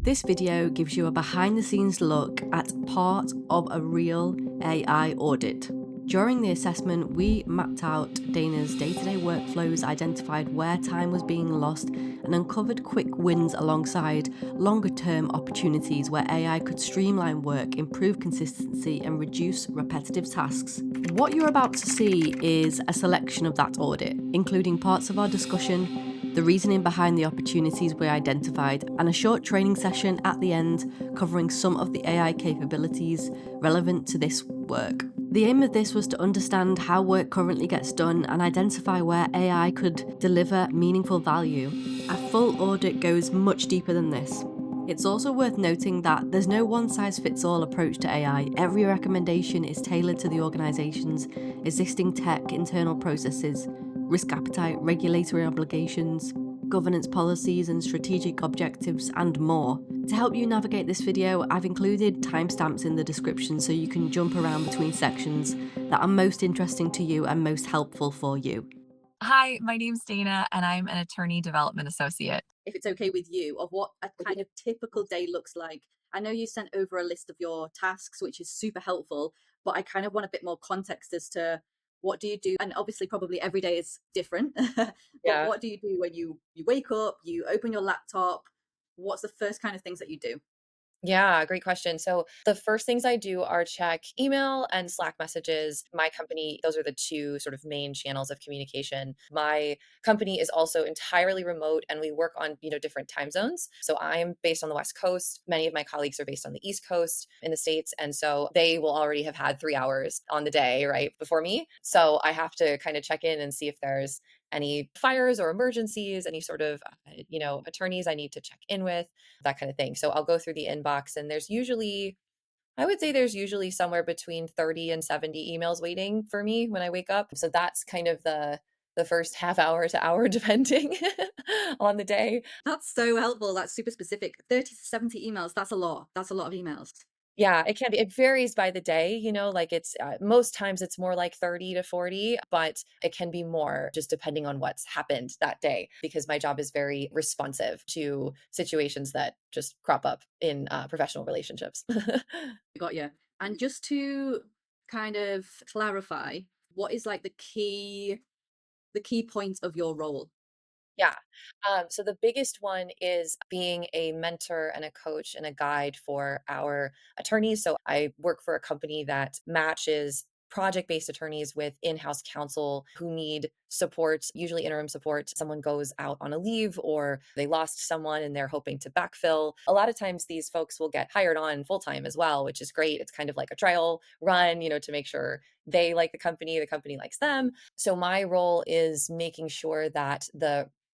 This video gives you a behind-the-scenes look at part of a real AI audit. During the assessment, we mapped out Dana's day-to-day workflows, identified where time was being lost, and uncovered quick wins alongside longer-term opportunities where AI could streamline work, improve consistency, and reduce repetitive tasks. What you're about to see is a selection of that audit, including parts of our discussion, the reasoning behind the opportunities we identified, and a short training session at the end covering some of the AI capabilities relevant to this work. The aim of this was to understand how work currently gets done and identify where AI could deliver meaningful value. A full audit goes much deeper than this. It's also worth noting that there's no one-size-fits-all approach to AI. Every recommendation is tailored to the organization's existing tech, internal processes, risk appetite, regulatory obligations, governance policies and strategic objectives, and more. To help you navigate this video, I've included timestamps in the description so you can jump around between sections that are most interesting to you and most helpful for you. Hi, my name's Dana, and I'm an attorney development associate. If it's okay with you, of what a kind of typical day looks like. I know you sent over a list of your tasks, which is super helpful, but I kind of want a bit more context as to what do you do? And obviously, probably every day is different, but Yeah. what do you do when you wake up, you open your laptop? What's the first kind of things that you do? Yeah, great question. So the first things I do are check email and Slack messages. My company, those are the two sort of main channels of communication. My company is also entirely remote and we work on, different time zones. So I'm based on the West Coast. Many of my colleagues are based on the East Coast in the States. And so they will already have had 3 hours on the day, right, before me. So I have to kind of check in and see if there's any fires or emergencies, any sort of, attorneys I need to check in with, that kind of thing. So I'll go through the inbox and I would say there's usually somewhere between 30 and 70 emails waiting for me when I wake up. So that's kind of the first half hour to hour depending on the day. That's so helpful. That's super specific. 30 to 70 emails. That's a lot. That's a lot of emails. Yeah, it can be. It varies by the day, like it's most times it's more like 30 to 40, but it can be more just depending on what's happened that day because my job is very responsive to situations that just crop up in professional relationships. Got you. And just to kind of clarify, what is like the key point of your role? Yeah. So the biggest one is being a mentor and a coach and a guide for our attorneys. So I work for a company that matches project-based attorneys with in-house counsel who need support, usually interim support. Someone goes out on a leave or they lost someone and they're hoping to backfill. A lot of times these folks will get hired on full-time as well, which is great. It's kind of like a trial run, to make sure they like the company likes them. So my role is making sure that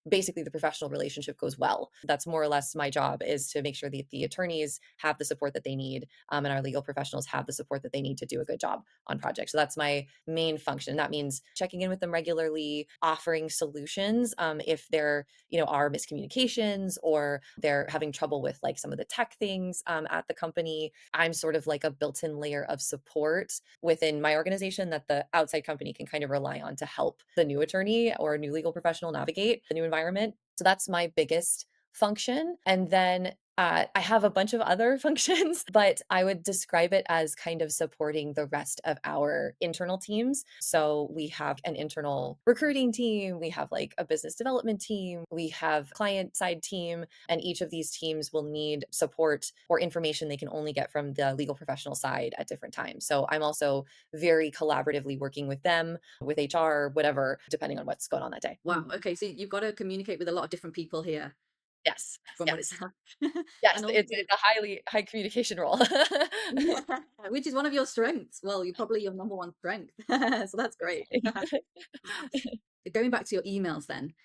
basically the professional relationship goes well. That's more or less my job, is to make sure that the attorneys have the support that they need, and our legal professionals have the support that they need to do a good job on projects. So that's my main function. That means checking in with them regularly, offering solutions if there are miscommunications or they're having trouble with like some of the tech things at the company. I'm sort of like a built-in layer of support within my organization that the outside company can kind of rely on to help the new attorney or new legal professional navigate the new environment. So that's my biggest function. And then I have a bunch of other functions, but I would describe it as kind of supporting the rest of our internal teams. So we have an internal recruiting team, we have like a business development team, we have client side team, and each of these teams will need support or information they can only get from the legal professional side at different times. So I'm also very collaboratively working with them, with HR, whatever, depending on what's going on that day. Wow. Okay. So you've got to communicate with a lot of different people here Yes. from what it Yes. sounds. Yes. And It's, also, it's a high communication role. yeah, which is one of your strengths. Well, you're probably your number one strength. So that's great. Going back to your emails then.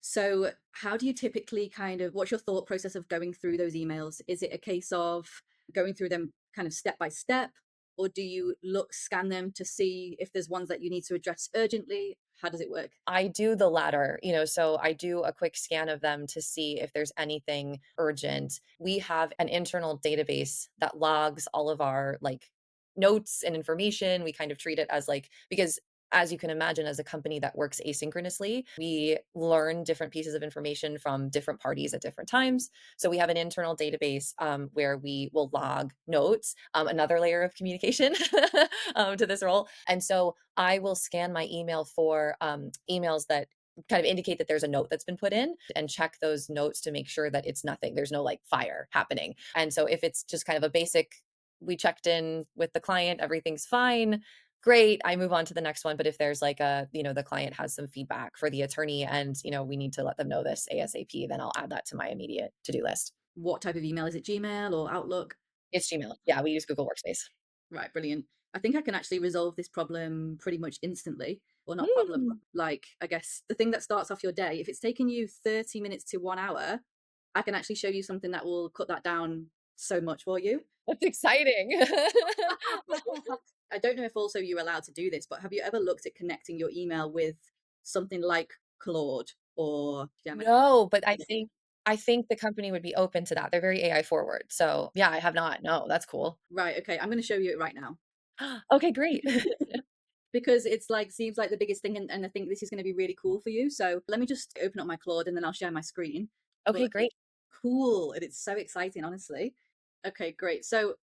So how do you typically what's your thought process of going through those emails? Is it a case of going through them kind of step by step, or do you scan them to see if there's ones that you need to address urgently? How does it work? I do the latter, so I do a quick scan of them to see if there's anything urgent. We have an internal database that logs all of our like notes and information. We kind of treat it as like, because as you can imagine, as a company that works asynchronously, we learn different pieces of information from different parties at different times. So we have an internal database where we will log notes, another layer of communication to this role. And so I will scan my email for emails that kind of indicate that there's a note that's been put in and check those notes to make sure that it's nothing. There's no like fire happening. And so if it's just kind of a basic, we checked in with the client, everything's fine, great, I move on to the next one. But if there's like a, the client has some feedback for the attorney and, we need to let them know this ASAP, then I'll add that to my immediate to-do list. What type of email? Is it Gmail or Outlook? It's Gmail. Yeah, we use Google Workspace. Right, brilliant. I think I can actually resolve this problem pretty much instantly. Well, not problem, Mm, like, I guess the thing that starts off your day, if it's taking you 30 minutes to 1 hour, I can actually show you something that will cut that down so much for you. that's exciting. I don't know if also you're allowed to do this, but have you ever looked at connecting your email with something like Claude or Gemini? No, but I think the company would be open to that. They're very AI forward. So, yeah, I have not. No, that's cool. Right, okay, I'm going to show you it right now. Okay, great. Because it's like seems like the biggest thing, and I think this is going to be really cool for you. So let me just open up my Claude and then I'll share my screen. Okay, But great. it's cool and it's so exciting, honestly. Okay, great. So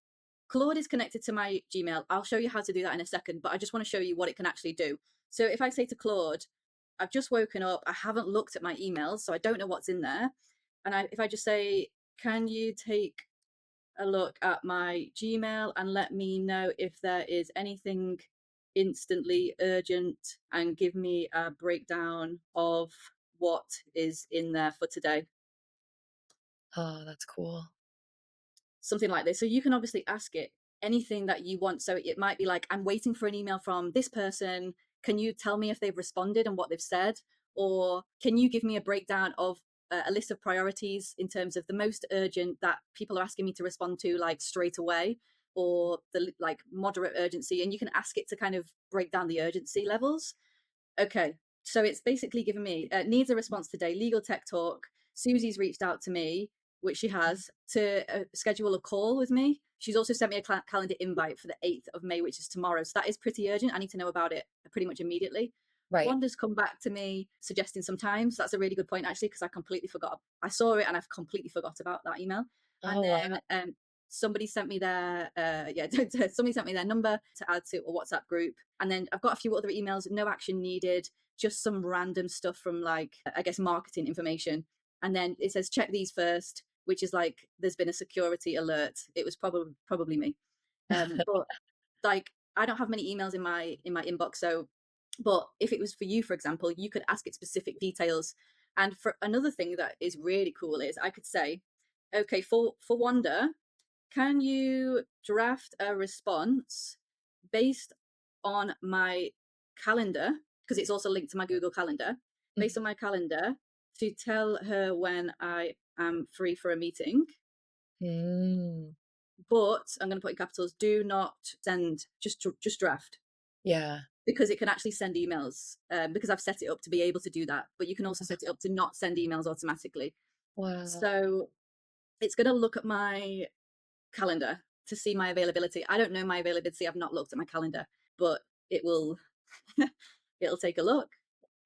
Claude is connected to my Gmail. I'll show you how to do that in a second, but I just want to show you what it can actually do. So if I say to Claude, I've just woken up, I haven't looked at my emails, so I don't know what's in there. And if I just say, can you take a look at my Gmail and let me know if there is anything instantly urgent and give me a breakdown of what is in there for today. Oh, that's cool. Something like this. So you can obviously ask it anything that you want. So it might be like, I'm waiting for an email from this person. Can you tell me if they've responded and what they've said? Or can you give me a breakdown of a list of priorities in terms of the most urgent that people are asking me to respond to like straight away, or the like moderate urgency? And you can ask it to kind of break down the urgency levels. Okay, so it's basically given me needs a response today. Legal tech talk. Susie's reached out to me, which she has, to schedule a call with me. She's also sent me a calendar invite for the 8th of May, which is tomorrow. So that is pretty urgent. I need to know about it pretty much immediately. Right. Wanda's come back to me suggesting some times. That's a really good point, actually, because I completely forgot. I saw it and I've completely forgot about that email. And Oh, wow. then somebody sent me their somebody sent me their number to add to a WhatsApp group. And then I've got a few other emails, no action needed, just some random stuff from like I guess marketing information. And then it says check these first, which is like there's been a security alert. It was probably me. But like I don't have many emails in my inbox, so but if it was for you, for example, you could ask it specific details. And for another thing that is really cool is I could say, okay, for Wanda, can you draft a response based on my calendar? Because it's also linked to my Google Calendar, based on my calendar to tell her when I am free for a meeting. Mm, But I'm going to put in capitals, do not send, just draft. yeah. Because it can actually send emails because I've set it up to be able to do that. But you can also set it up to not send emails automatically. Wow. So it's going to look at my calendar to see my availability. I don't know my availability. I've not looked at my calendar, but it will it'll take a look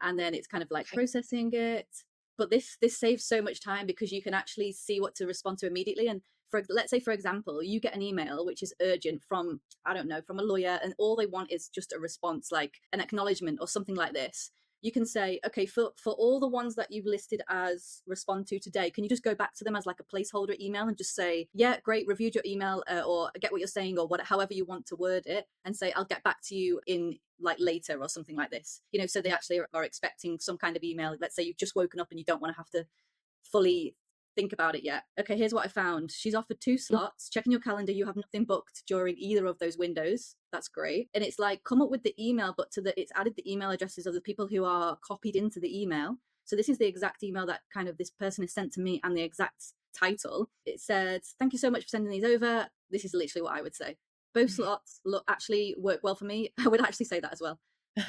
and then it's kind of like Okay. processing it. But this saves so much time because you can actually see what to respond to immediately. And for let's say for example, you get an email which is urgent from I don't know from a lawyer, and all they want is just a response like an acknowledgement or something like this. You can say, okay, for all the ones that you've listed as respond to today, can you just go back to them as like a placeholder email and just say, yeah, great, reviewed your email, or I get what you're saying, or what, however you want to word it, and say, I'll get back to you in like later or something like this. So they actually are expecting some kind of email. Let's say you've just woken up and you don't want to have to fully think about it yet. Okay, here's what I found. She's offered 2 slots. Check in your calendar. You have nothing booked during either of those windows. That's great. And it's like come up with the email, but it's added the email addresses of the people who are copied into the email. So this is the exact email that kind of this person has sent to me and the exact title. It says, thank you so much for sending these over. This is literally what I would say. Both slots actually work well for me. I would actually say that as well.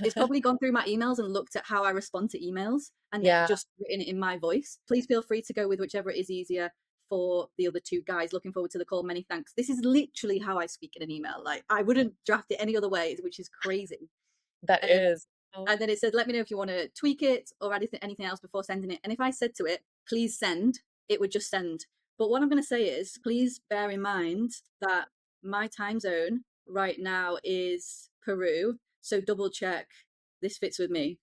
It's probably gone through my emails and looked at how I respond to emails and then Yeah. just written it in my voice. Please feel free to go with whichever is easier for the other two guys. Looking forward to the call. Many thanks. This is literally how I speak in an email. Like I wouldn't draft it any other way, which is crazy. That Um, is. Oh, and then it said, let me know if you want to tweak it or anything else before sending it. And if I said to it, please send, it would just send. But what I'm going to say is, please bear in mind that my time zone right now is Peru. So double check this fits with me.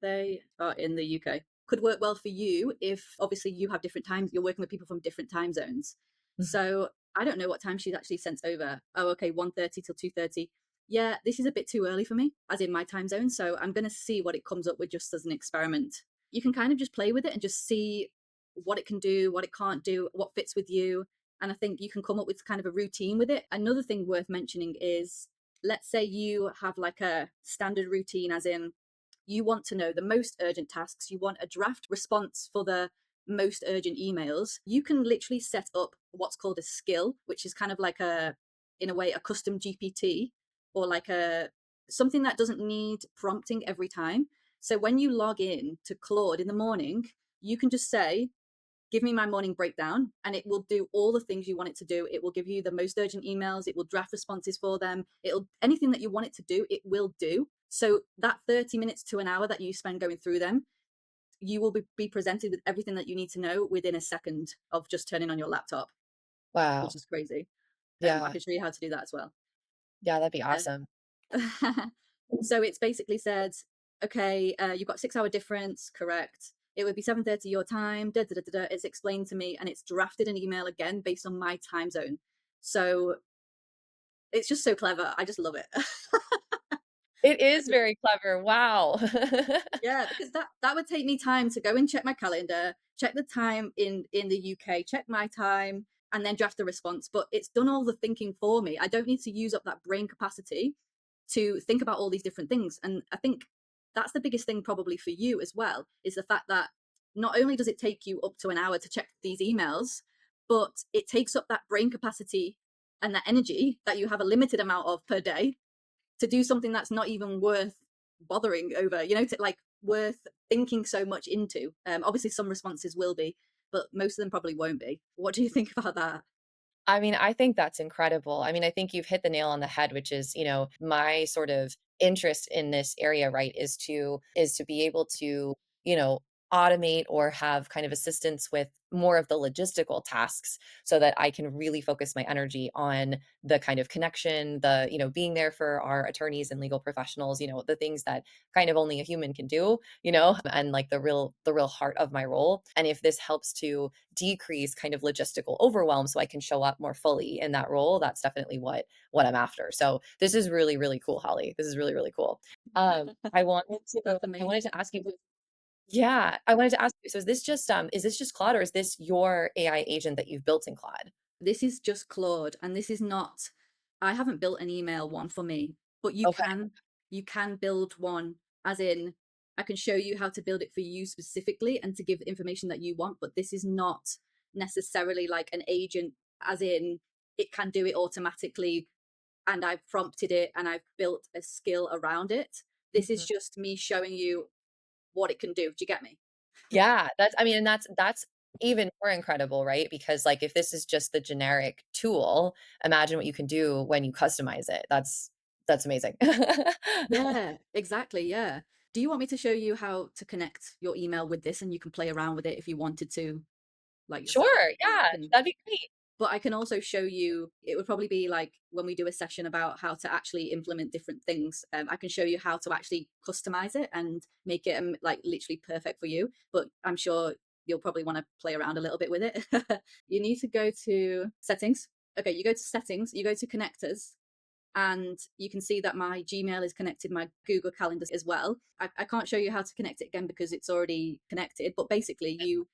They are in the UK. Could work well for you if obviously you have different times, you're working with people from different time zones. mhm. So I don't know what time she's actually sent over. Oh, okay, 1:30 till 2:30. Yeah, this is a bit too early for me, as in my time zone. So I'm going to see what it comes up with just as an experiment. You can kind of just play with it and just see what it can do, what it can't do, what fits with you. And I think you can come up with kind of a routine with it. Another thing worth mentioning is, let's say you have like a standard routine, as in you want to know the most urgent tasks, you want a draft response for the most urgent emails. You can literally set up what's called a skill, which is kind of like in a way, a custom GPT, or like a something that doesn't need prompting every time. So when you log in to Claude in the morning, you can just say, give me my morning breakdown, and it will do all the things you want it to do. It will give you the most urgent emails, it will draft responses for them, it'll anything that you want it to do, it will do. So that 30 minutes to an hour that you spend going through them, you will be presented with everything that you need to know within a second of just turning on your laptop, which Wow. is crazy. I Yeah. can show you how to do that as well. Yeah, that'd be uh, awesome. so it's basically said, okay, you've got 6 hour difference, correct? It would be 7:30 your time. Da, da, da, da, da. It's explained to me, and it's drafted an email again based on my time zone. So it's just so clever. I just love it. It I is just very clever. Wow. Yeah, because that would take me time to go and check my calendar, check the time in the UK, check my time, and then draft the response. But it's done all the thinking for me. I don't need to use up that brain capacity to think about all these different things. And I think that's the biggest thing probably for you as well, is the fact that not only does it take you up to an hour to check these emails, but it takes up that brain capacity and that energy that you have a limited amount of per day to do something that's not even worth bothering over, to like worth thinking so much into. Obviously some responses will be, but most of them probably won't be. What do you think about that? I mean, I think that's incredible. I mean, I think you've hit the nail on the head, which is, my sort of interest in this area, right, is to be able to, you know, automate or have kind of assistance with more of the logistical tasks so that I can really focus my energy on the kind of connection, being there for our attorneys and legal professionals, the things that kind of only a human can do, and like the real heart of my role. And if this helps to decrease kind of logistical overwhelm so I can show up more fully in that role, that's definitely what I'm after. So this is really, really cool, Holly. This is really, really cool. I wanted to That's I amazing. wanted to ask you, yeah, I wanted to ask you, so is this just Claude, or is this your AI agent that you've built in Claude? This is just Claude, and this is not, I haven't built an email one for me, but Okay. you can build one, as in I can show you how to build it for you specifically and to give the information that you want, but this is not necessarily like an agent, as in it can do it automatically and I've prompted it and I've built a skill around it. This is Mhm. just me showing you what it can do. Do you get me? Yeah, and that's even more incredible, right? Because, like, if this is just the generic tool, imagine what you can do when you customize it. That's amazing. Yeah, exactly. Yeah. Do you want me to show you how to connect your email with this and you can play around with it if you wanted to, like yourself? Sure, yeah, that'd be great. But I can also show you, it would probably be like when we do a session about how to actually implement different things. I can show you how to actually customize it and make it like literally perfect for you. But I'm sure you'll probably want to play around a little bit with it. You need to go to settings. Okay, you go to settings, you go to connectors, and you can see that my Gmail is connected, my Google Calendar as well. I can't show you how to connect it again because it's already connected, but basically you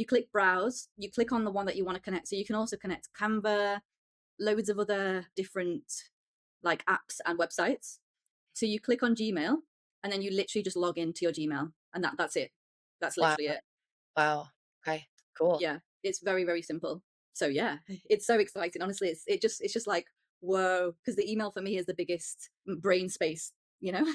click browse, you click on the one that you want to connect. So you can also connect Canva, loads of other different like apps and websites. So you click on Gmail and then you literally just log into your Gmail, and that's it. That's Wow, literally it. wow. Okay, cool. Yeah, it's very very simple. So yeah, it's so exciting. Honestly, it's just like whoa, because the email for me is the biggest brain space. You know.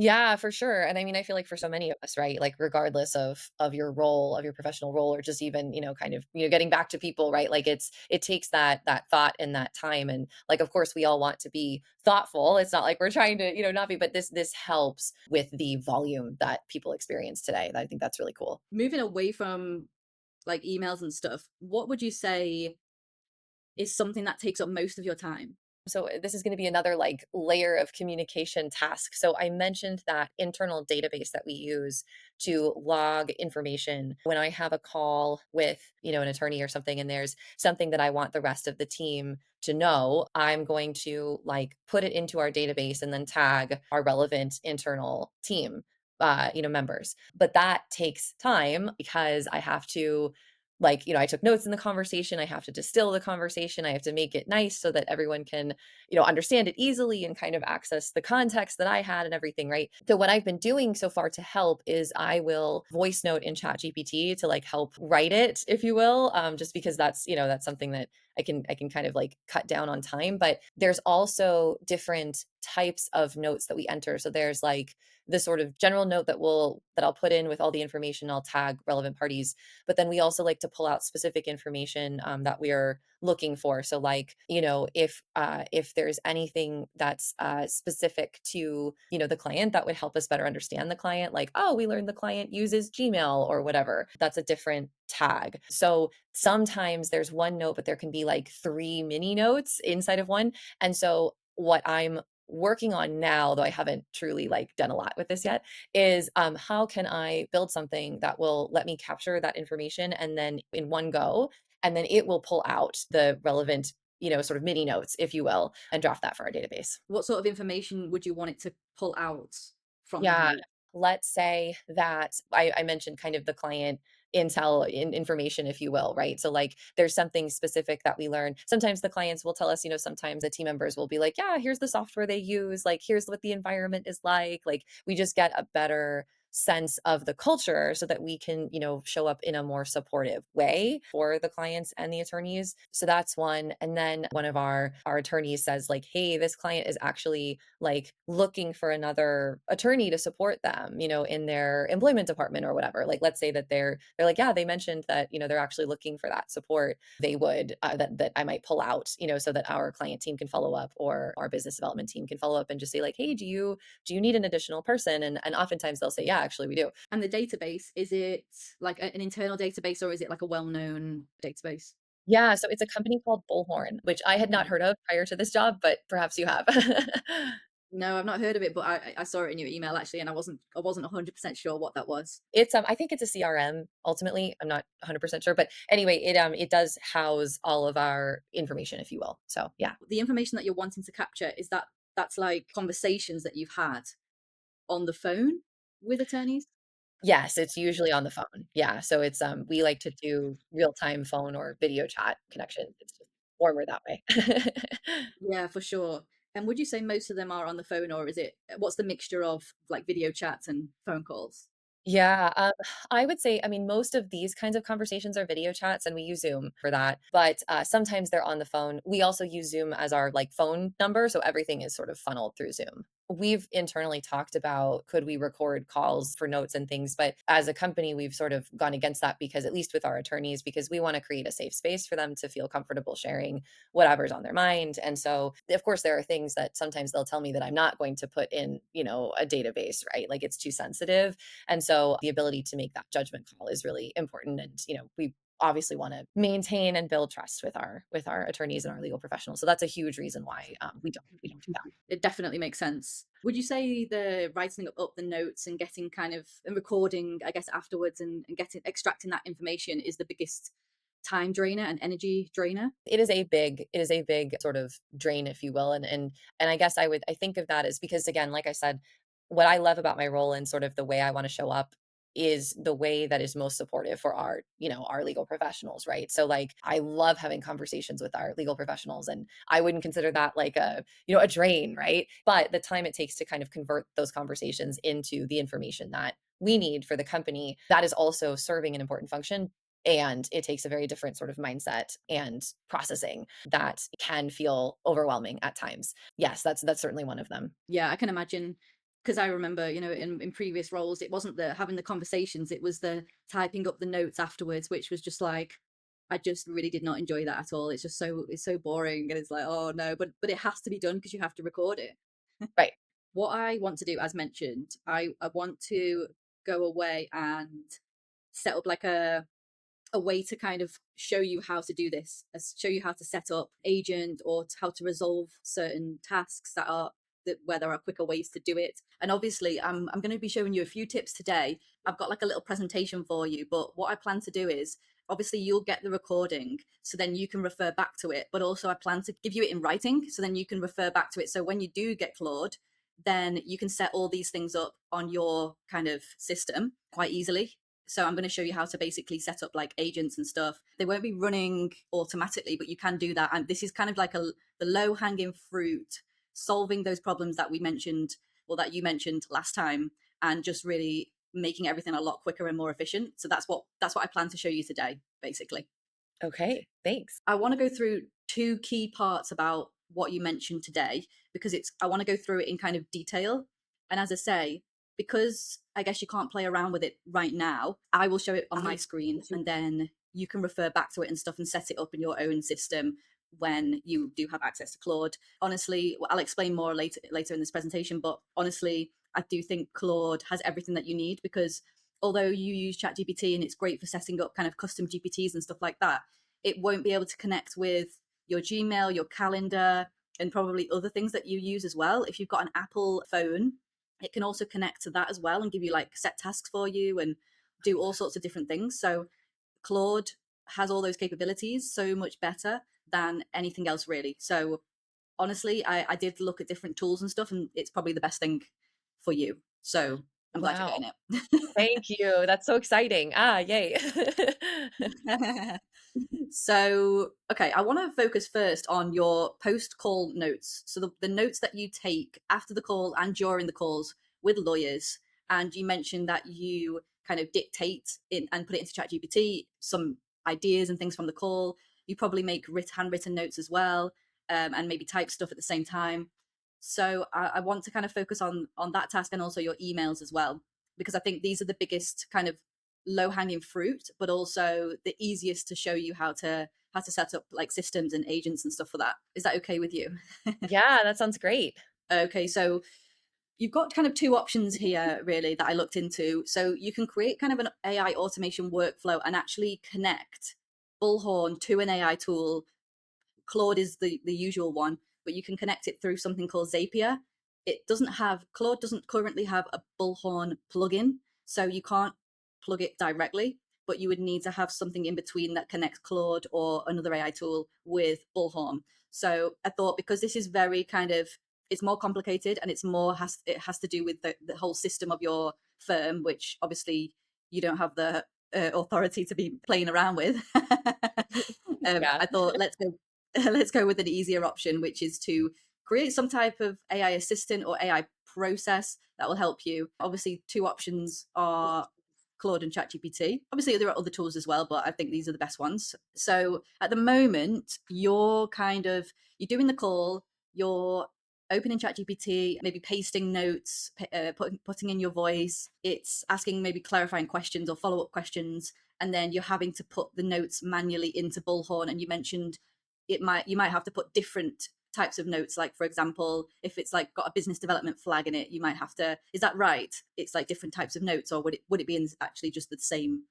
Yeah, for sure. And I mean, I feel like for so many of us, right? Like regardless of your role, of your professional role, or just even, kind of, getting back to people, right? Like it takes that thought and that time. And like of course we all want to be thoughtful. It's not like we're trying to, not be, but this helps with the volume that people experience today. I think that's really cool. Moving away from like emails and stuff, what would you say is something that takes up most of your time? So this is going to be another like layer of communication task. So I mentioned that internal database that we use to log information when I have a call with, an attorney or something, and there's something that I want the rest of the team to know, I'm going to like put it into our database and then tag our relevant internal team members. But that takes time because I have to like, I took notes in the conversation. I have to distill the conversation. I have to make it nice so that everyone can, understand it easily and kind of access the context that I had and everything, right? So what I've been doing so far to help is I will voice note in ChatGPT to like help write it, if you will, just because that's something that I can kind of like cut down on time. But there's also different types of notes that we enter. So there's like the sort of general note that I'll put in with all the information. I'll tag relevant parties, but then we also like to pull out specific information that we are looking for. So like, if there's anything that's specific to, the client that would help us better understand the client, like, oh, we learned the client uses Gmail or whatever, that's a different tag. So sometimes there's one note, but there can be like three mini notes inside of one. And so what I'm working on now, though I haven't truly like done a lot with this yet, is how can I build something that will let me capture that information and then in one go, and then it will pull out the relevant, sort of mini notes, if you will, and draft that for our database. What sort of information would you want it to pull out from the Yeah. note? Let's say that I mentioned kind of the client information, if you will, right? So like there's something specific that we learn. Sometimes the clients will tell us, sometimes the team members will be like, yeah, here's the software they use. Like, here's what the environment is like. Like we just get a better sense of the culture so that we can, show up in a more supportive way for the clients and the attorneys. So that's one. And then one of our attorneys says like, hey, this client is actually like looking for another attorney to support them, in their employment department or whatever. Like let's say that they're like, yeah, they mentioned that, they're actually looking for that support. They would that I might pull out, so that our client team can follow up or our business development team can follow up and just say like, hey, do you need an additional person? And oftentimes they'll say, yeah, actually we do. And the database, is it like an internal database or is it like a well-known database? Yeah, so it's a company called Bullhorn, which I had not Okay. heard of prior to this job, but perhaps you have. No, I've not heard of it, but I saw it in your email actually, and I wasn't 100% sure what that was. It's I think it's a CRM ultimately. I'm not 100% sure, but anyway, it does house all of our information, if you will. So, yeah. The information that you're wanting to capture, that's like conversations that you've had on the phone with attorneys? Yes, it's usually on the phone. Yeah, so it's we like to do real-time phone or video chat connections. It's just warmer that way. Yeah, for sure. And would you say most of them are on the phone, or what's the mixture of like video chats and phone calls? Yeah, I would say, I mean, most of these kinds of conversations are video chats, and we use Zoom for that. But sometimes they're on the phone. We also use Zoom as our like phone number, so everything is sort of funneled through Zoom. We've internally talked about could we record calls for notes and things, but as a company, we've sort of gone against that because at least with our attorneys, because we want to create a safe space for them to feel comfortable sharing whatever's on their mind. And so, of course, there are things that sometimes they'll tell me that I'm not going to put in, a database, right? Like it's too sensitive, and so the ability to make that judgment call is really important. And, we obviously want to maintain and build trust with our attorneys and our legal professionals. So that's a huge reason why we don't do that. It definitely makes sense. Would you say the writing up the notes and getting kind of and recording, I guess, afterwards and getting extracting that information is the biggest time drainer and energy drainer? It is a big sort of drain, if you will. And I guess I think of that as because again, like I said, what I love about my role and sort of the way I want to show up is the way that is most supportive for our legal professionals, right? So like I love having conversations with our legal professionals, and I wouldn't consider that like a drain, right? But the time it takes to kind of convert those conversations into the information that we need for the company, that is also serving an important function. And it takes a very different sort of mindset and processing that can feel overwhelming at times. Yes, that's certainly one of them. Yeah, I can imagine because I remember, in previous roles, it wasn't the having the conversations, it was the typing up the notes afterwards, which was just like, I just really did not enjoy that at all. It's so boring, and it's like, oh no, but it has to be done because you have to record it. Right. What I want to do, as mentioned, I want to go away and set up like a way to kind of show you how to do this, show you how to set up agent or how to resolve certain tasks where there are quicker ways to do it. And obviously I'm going to be showing you a few tips today. I've got like a little presentation for you, but what I plan to do is, obviously you'll get the recording so then you can refer back to it, but also I plan to give you it in writing so then you can refer back to it. So when you do get Claude, then you can set all these things up on your kind of system quite easily. So I'm going to show you how to basically set up like agents and stuff. They won't be running automatically, but you can do that. And this is kind of like the low hanging fruit, solving those problems that we mentioned, or that you mentioned last time, and just really making everything a lot quicker and more efficient. So that's what I plan to show you today, basically. Okay, thanks. I want to go through two key parts about what you mentioned today, because I want to go through it in kind of detail. And as I say, because I guess you can't play around with it right now, I will show it on my screen and then you can refer back to it and stuff and set it up in your own system when you do have access to Claude. Honestly, I'll explain more later in this presentation, but honestly, I do think Claude has everything that you need, because although you use ChatGPT and it's great for setting up kind of custom GPTs and stuff like that, it won't be able to connect with your Gmail, your calendar, and probably other things that you use as well. If you've got an Apple phone, it can also connect to that as well and give you like set tasks for you and do all sorts of different things. So Claude has all those capabilities so much better than anything else, really. So honestly, I did look at different tools and stuff, and it's probably the best thing for you. So I'm glad you're Wow. getting Thank you. That's so exciting. Yay. it. So, okay, I want to focus first on your post-call notes. So the notes that you take after the call and during the calls with lawyers. And you mentioned that you kind of dictate it and put it into ChatGPT, some ideas and things from the call. You probably make handwritten notes as well, and maybe type stuff at the same time. So I want to kind of focus on that task and also your emails as well, because I think these are the biggest kind of low hanging fruit, but also the easiest to show you how to set up like systems and agents and stuff for that. Is that okay with you? Yeah, that sounds great. Okay, so you've got kind of two options here really that I looked into. So you can create kind of an AI automation workflow and actually connect Bullhorn to an AI tool. Claude is the usual one, but you can connect it through something called Zapier. Claude doesn't currently have a Bullhorn plugin, so you can't plug it directly, but you would need to have something in between that connects Claude or another AI tool with Bullhorn. So I thought, because this is very kind of, it's more complicated and it has to do with the whole system of your firm, which obviously you don't have the authority to be playing around with. Yeah. I thought, let's go with an easier option, which is to create some type of AI assistant or AI process that will help you. Obviously, two options are Claude and ChatGPT. Obviously, there are other tools as well, but I think these are the best ones. So at the moment, you're doing the call, you're opening ChatGPT, maybe pasting notes, putting in your voice. It's asking maybe clarifying questions or follow-up questions, and then you're having to put the notes manually into Bullhorn. And you mentioned you might have to put different types of notes, like for example, if it's like got a business development flag in it, you might have to, is that right, it's like different types of notes, or would it be in actually just the same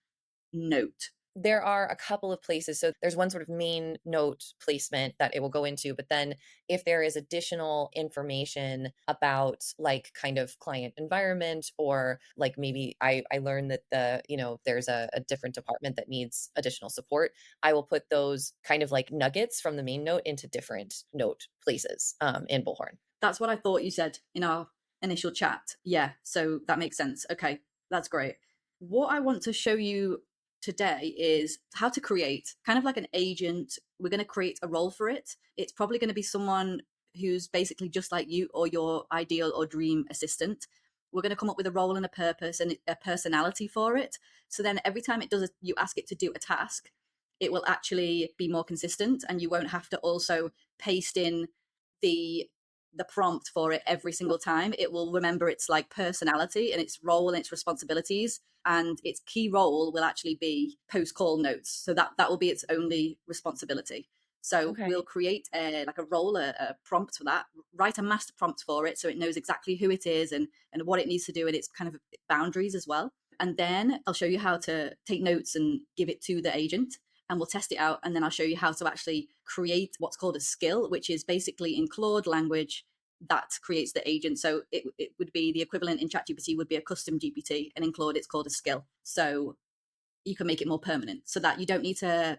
note? There are a couple of places. So there's one sort of main note placement that it will go into, but then if there is additional information about like kind of client environment, or like maybe I learned that there's a different department that needs additional support, I will put those kind of like nuggets from the main note into different note places in Bullhorn. That's what I thought you said in our initial chat. Yeah, so that makes sense. Okay, that's great. What I want to show you today is how to create kind of like an agent. We're going to create a role for it. It's probably going to be someone who's basically just like you, or your ideal or dream assistant. We're going to come up with a role and a purpose and a personality for it. So then every time you ask it to do a task, it will actually be more consistent, and you won't have to also paste in the the prompt for it every single time. It will remember its like personality and its role and its responsibilities, and its key role will actually be post call notes. So that will be its only responsibility. So Okay. we'll create like a role, a prompt for that, write a master prompt for it so it knows exactly who it is and what it needs to do and its kind of boundaries as well. And then I'll show you how to take notes and give it to the agent, and we'll test it out. And then I'll show you how to actually create what's called a skill, which is basically in Claude language that creates the agent. So it would be the equivalent in ChatGPT would be a custom GPT, and in Claude it's called a skill. So you can make it more permanent so that you don't need to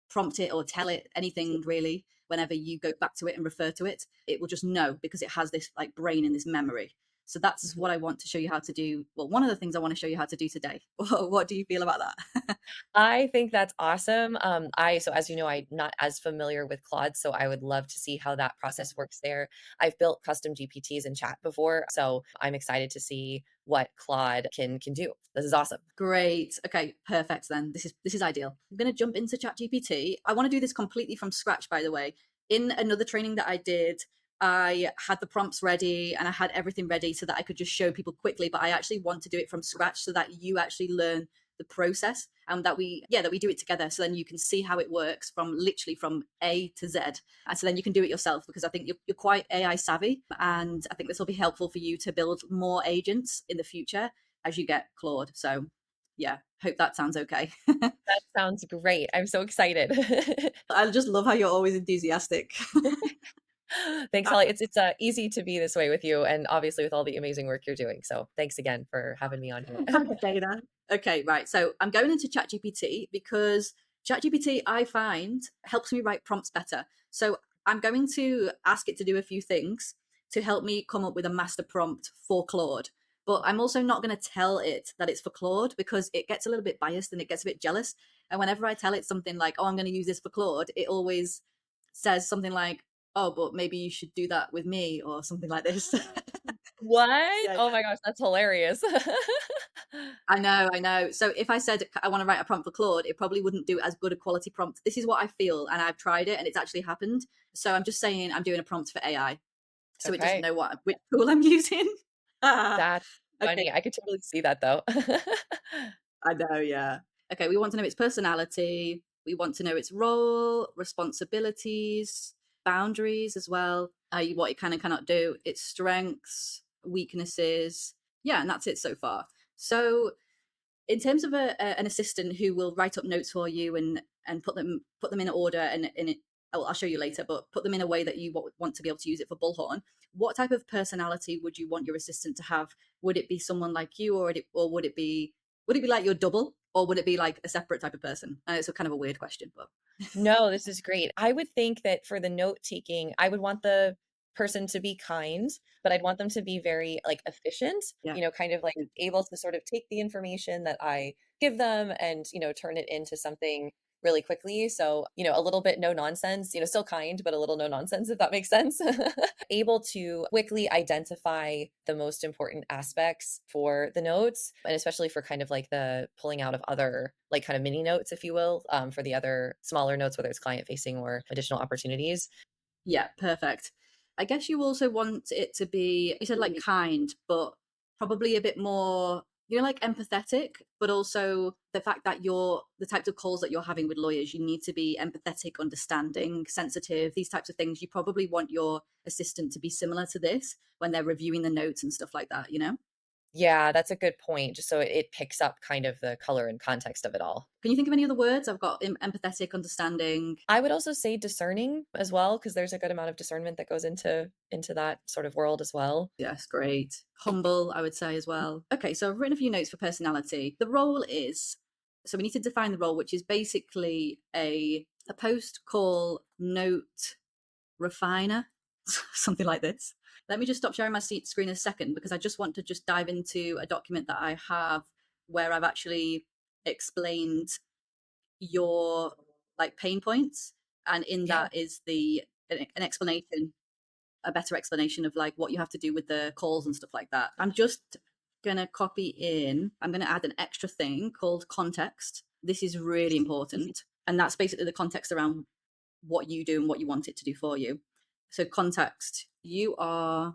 prompt it or tell it anything really. Whenever you go back to it and refer to it, it will just know because it has this like brain and this memory. So that's Mhm. what I want to show you how to do. Well, one of the things I want to show you how to do today. What do you feel about that? I think that's awesome. So as you know, I'm not as familiar with Claude, so I would love to see how that process works there. I've built custom GPTs in chat before, so I'm excited to see what Claude can do. This is awesome. Great. Okay, perfect then. This is ideal. I'm going to jump into ChatGPT. I want to do this completely from scratch, by the way. In another training that I did, I had the prompts ready and I had everything ready so that I could just show people quickly, but I actually want to do it from scratch so that you actually learn the process and that we do it together so then you can see how it works from literally from A to Z. And so then you can do it yourself because I think you're quite AI savvy, and I think this will be helpful for you to build more agents in the future as you get Claude. So yeah, hope that sounds okay. That sounds great. I'm so excited. I just love how you're always enthusiastic. Thanks, Holly. It's easy to be this way with you, and obviously with all the amazing work you're doing. So thanks again for having me on here. Thanks, Dana. Okay, right. So I'm going into ChatGPT because ChatGPT, I find, helps me write prompts better. So I'm going to ask it to do a few things to help me come up with a master prompt for Claude. But I'm also not going to tell it that it's for Claude because it gets a little bit biased and it gets a bit jealous. And whenever I tell it something like, oh, I'm going to use this for Claude, it always says something like, oh, but maybe you should do that with me or something like this. What? Yeah, Oh my gosh, that's hilarious. I know, I know. So if I said I want to write a prompt for Claude, it probably wouldn't do as good a quality prompt. This is what I feel, and I've tried it, and it's actually happened. So I'm just saying I'm doing a prompt for AI, so it doesn't Okay. know which tool I'm using. That's Okay, funny. I could totally see that though. I know, yeah. Okay, we want to know its personality. We want to know its role, responsibilities, boundaries as well, what it can and cannot do, its strengths, weaknesses. Yeah, and that's it so far. So in terms of an assistant who will write up notes for you and put them in order and in it, I'll show you later, but put them in a way that you want to be able to use it for Bullhorn. What type of personality would you want your assistant to have? Would it be someone like you, or would it be like your double, or would it be like a separate type of person? It's a kind of a weird question, but No, this is great. I would think that for the note taking, I would want the person to be kind, but I'd want them to be very like efficient, yeah, kind of like able to sort of take the information that I give them and, turn it into something really quickly. So, a little bit no nonsense, still kind, but a little no nonsense, if that makes sense. Able to quickly identify the most important aspects for the notes, and especially for kind of like the pulling out of other like kind of mini notes, if you will, for the other smaller notes, whether it's client facing or additional opportunities. yeah, perfect. I guess you also want it to be, you said like kind, but probably a bit more, like empathetic, but also the fact that you're the types of calls that you're having with lawyers, you need to be empathetic, understanding, sensitive, these types of things. You probably want your assistant to be similar to this when they're reviewing the notes and stuff like that? Yeah, that's a good point. Just so it picks up kind of the color and context of it all. Can you think of any other words? I've got empathetic, understanding. I would also say discerning as well, because there's a good amount of discernment that goes into that sort of world as well. Yes, great. Humble, I would say as well. Okay, so I've written a few notes for personality. The role is, so we need to define the role, which is basically a post call note refiner, something like this. Let me just stop sharing my screen a second because I just want to just dive into a document that I have where I've actually explained your like pain points, and in Yeah. that is an explanation, a better explanation of like what you have to do with the calls and stuff like that. I'm just gonna I'm gonna add an extra thing called context. This is really important, and that's basically the context around what you do and what you want it to do for you. So context, you are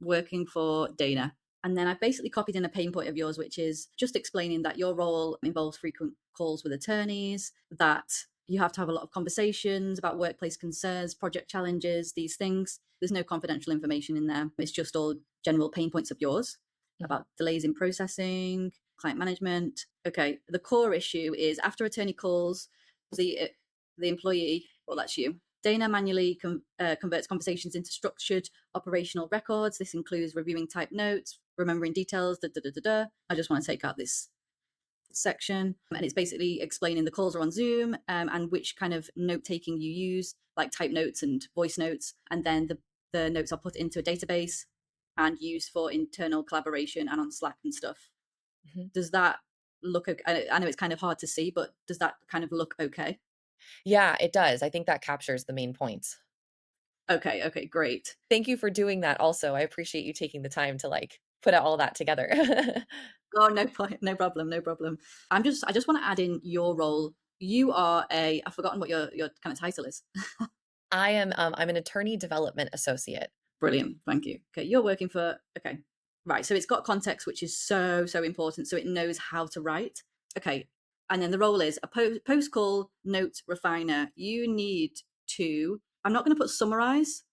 working for Dana. And then I basically copied in a pain point of yours, which is just explaining that your role involves frequent calls with attorneys, that you have to have a lot of conversations about workplace concerns, project challenges, these things. There's no confidential information in there. It's just all general pain points of yours about delays in processing, client management. Okay, the core issue is after attorney calls the employee, well, that's you. Dana manually converts conversations into structured operational records. This includes reviewing typed notes, remembering details, I just want to take out this section. And it's basically explaining the calls are on Zoom and which kind of note taking you use, like type notes and voice notes. And then the notes are put into a database and used for internal collaboration and on Slack and stuff. Does that look okay? I know it's kind of hard to see, but does that kind of look okay? Yeah, it does. I think that captures the main points. Okay, great. Thank you for doing that also. I appreciate you taking the time to like put all that together. Oh, no point, no problem. I just want to add in your role. You are I've forgotten what your kind of title is. I'm an attorney development associate. Brilliant, thank you. Okay, you're working for, okay, right. So it's got context, which is so important. So it knows how to write. Okay, and then the role is a post call note refiner. You need to. I'm not going to put summarize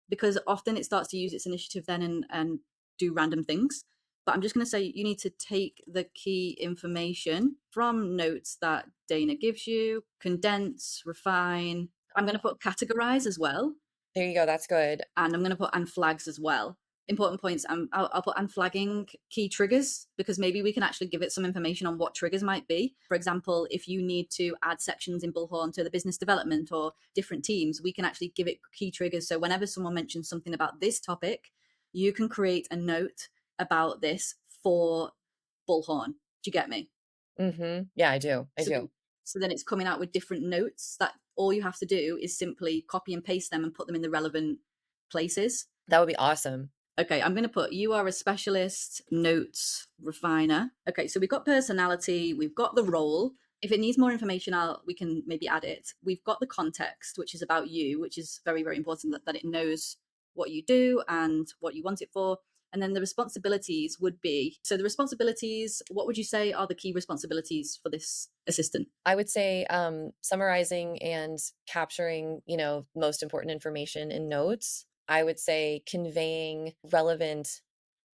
because often it starts to use its initiative then and do random things. But I'm just going to say you need to take the key information from notes that Dana gives you, condense, refine. I'm going to put categorize as well. There you go. That's good. And I'm going to put and flags as well. Important points. I'll put and flagging key triggers because maybe we can actually give it some information on what triggers might be. For example, if you need to add sections in Bullhorn to the business development or different teams, we can actually give it key triggers. So whenever someone mentions something about this topic, you can create a note about this for Bullhorn. Do you get me? Yeah, I do. So then it's coming out with different notes that all you have to do is simply copy and paste them and put them in the relevant places. That would be awesome. Okay, I'm going to put you are a specialist notes refiner. Okay, so we've got personality, we've got the role. If it needs more information, we can maybe add it. We've got the context, which is about you, which is very, very important that it knows what you do and what you want it for. And then the responsibilities would be, so the responsibilities, what would you say are the key responsibilities for this assistant? I would say summarizing and capturing, most important information in notes. I would say conveying relevant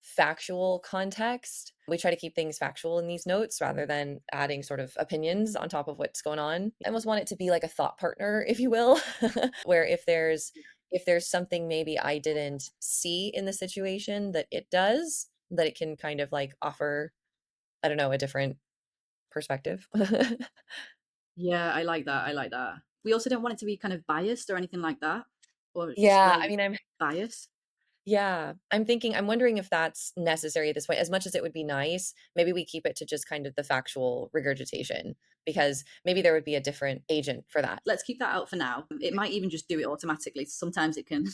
factual context. We try to keep things factual in these notes rather than adding sort of opinions on top of what's going on. I almost want it to be like a thought partner, if you will, where if there's something maybe I didn't see in the situation that it does, that it can kind of like offer, I don't know, a different perspective. Yeah, I like that. We also don't want it to be kind of biased or anything like that, or Yeah, I display mean, bias. I'm wondering if that's necessary at this point. As much as it would be nice, maybe we keep it to just kind of the factual regurgitation, because maybe there would be a different agent for that. Let's keep that out for now. It might even just do it automatically. Sometimes it can,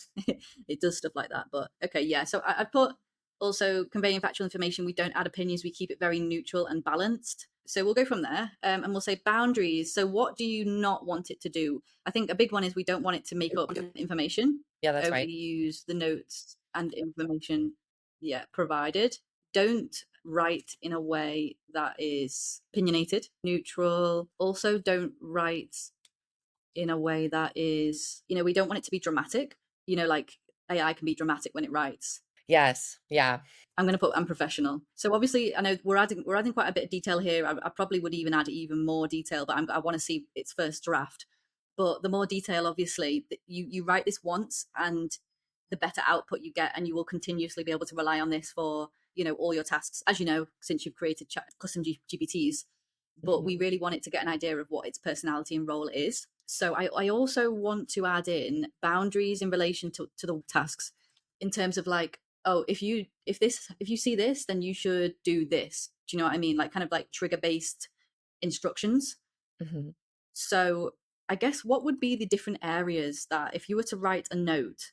it does stuff like that. But okay, yeah. So I put also conveying factual information. We don't add opinions. We keep it very neutral and balanced. So we'll go from there and we'll say boundaries. So what do you not want it to do? I think a big one is we don't want it to make up information. Yeah, that's right. Overuse the notes and information, provided. Don't write in a way that is opinionated, neutral. Also, don't write in a way that is, we don't want it to be dramatic. Like AI can be dramatic when it writes. Yes. Yeah. I'm going to put unprofessional. So obviously, I know we're adding quite a bit of detail here. I probably would even add even more detail, but I want to see its first draft. But the more detail, obviously, you write this once, and the better output you get, and you will continuously be able to rely on this for all your tasks, as you know, since you've created custom GPTs. But we really want it to get an idea of what its personality and role is. So I also want to add in boundaries in relation to the tasks, in terms of like, oh, if you see this, then you should do this. Do you know what I mean? Like kind of like trigger based instructions. So I guess what would be the different areas that if you were to write a note,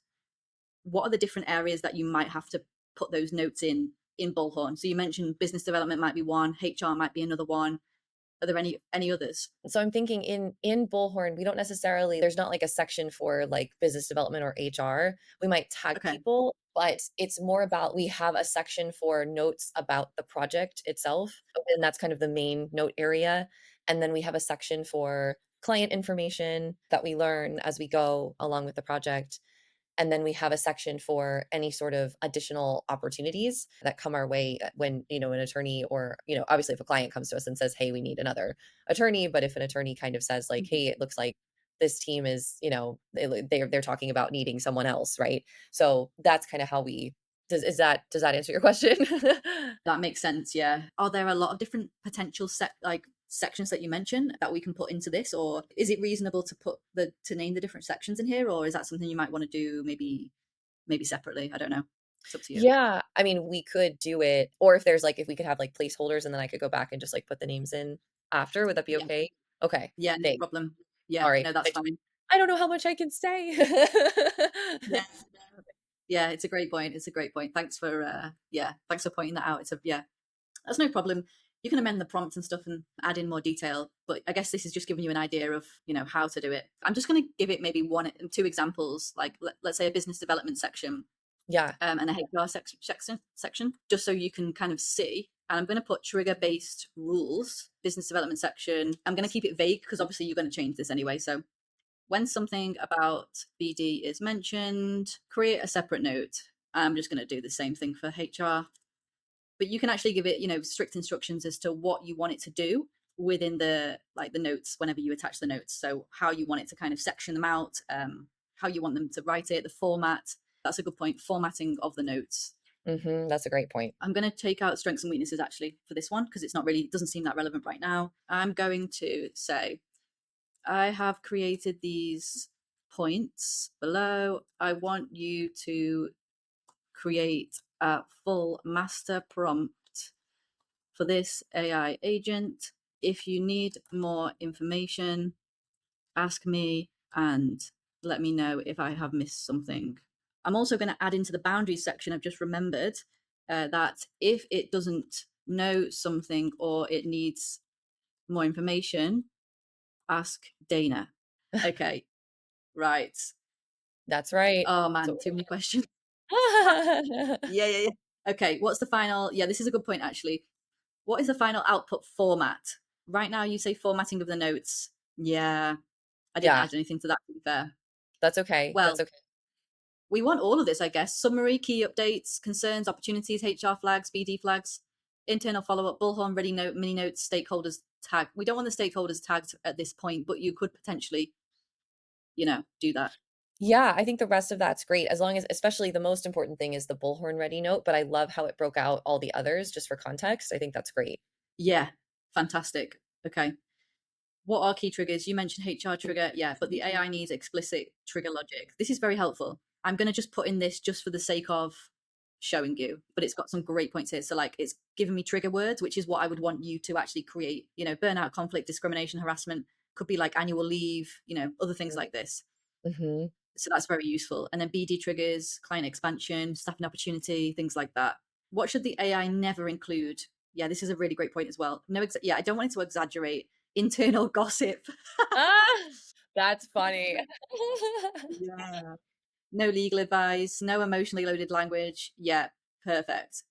what are the different areas that you might have to put those notes in Bullhorn? So you mentioned business development might be one, HR might be another one. Are there any others? So I'm thinking in Bullhorn, we don't necessarily there's not like a section for like business development or HR. We might tag Okay. people, but it's more about we have a section for notes about the project itself, and that's kind of the main note area. And then we have a section for client information that we learn as we go along with the project. And then we have a section for any sort of additional opportunities that come our way when, an attorney or, obviously if a client comes to us and says, "Hey, we need another attorney." But if an attorney kind of says like, Mhm. "Hey, it looks like this team is, they're talking about needing someone else," right? So that's kind of how we does that answer your question? That makes sense, yeah. Are there a lot of different potential sections that you mentioned that we can put into this, or is it reasonable to to name the different sections in here, or is that something you might want to do maybe separately? I don't know. It's up to you. Yeah, I mean, we could do it, or if we could have like placeholders and then I could go back and just like put the names in after, would that be Yeah. okay? Okay, Yeah, no thanks. problem. Yeah, Sorry. no, that's fine. I don't know how much I can say. Yeah. Yeah, it's a great point. It's a great point. Thanks for pointing that out. Yeah, that's no problem. You can amend the prompt and stuff and add in more detail, but I guess this is just giving you an idea of, how to do it. I'm just going to give it maybe one and two examples, like let's say a business development section, Yeah. and a HR section, just so you can kind of see. And I'm going to put trigger based rules, business development section. I'm going to keep it vague because obviously you're going to change this anyway. So when something about BD is mentioned, create a separate note. I'm just going to do the same thing for HR, but you can actually give it, strict instructions as to what you want it to do within the notes whenever you attach the notes. So how you want it to kind of section them out, how you want them to write it, the format. That's a good point. Formatting of the notes. That's a great point. I'm going to take out strengths and weaknesses actually for this one because it doesn't seem that relevant right now. I'm going to say, I have created these points below. I want you to create a full master prompt for this AI agent. If you need more information, ask me and let me know if I have missed something. I'm also going to add into the boundaries section. I've just remembered that if it doesn't know something or it needs more information, ask Dana. Okay, right. That's right. Oh man, So too many questions. Yeah, yeah, yeah. Okay, what's the final? Yeah, this is a good point actually. What is the final output format? Right now, you say formatting of the notes. Yeah, I didn't Yeah, add anything to that, to be fair. that's okay. That's Well, okay. we want all of this, I guess. Summary, key updates, concerns, opportunities, HR flags, BD flags, internal follow up, bullhorn, ready note, mini notes, stakeholders tag. We don't want the stakeholders tagged at this point, but you could potentially, do that. Yeah, I think the rest of that's great as long as especially the most important thing is the bullhorn ready note, but I love how it broke out all the others just for context. I think that's great. Yeah, fantastic. Okay. What are key triggers? You mentioned HR trigger, yeah, but the AI needs explicit trigger logic. This is very helpful. I'm going to just put in this just for the sake of showing you, but it's got some great points here. So, like, it's giving me trigger words, which is what I would want you to actually create. Burnout, conflict, discrimination, harassment could be like annual leave, other things like this. Mm-hmm. So, that's very useful. And then BD triggers, client expansion, staffing opportunity, things like that. What should the AI never include? Yeah, this is a really great point as well. No, yeah, I don't want it to exaggerate internal gossip. Ah, that's funny. Yeah. No legal advice, no emotionally loaded language. Yeah, perfect.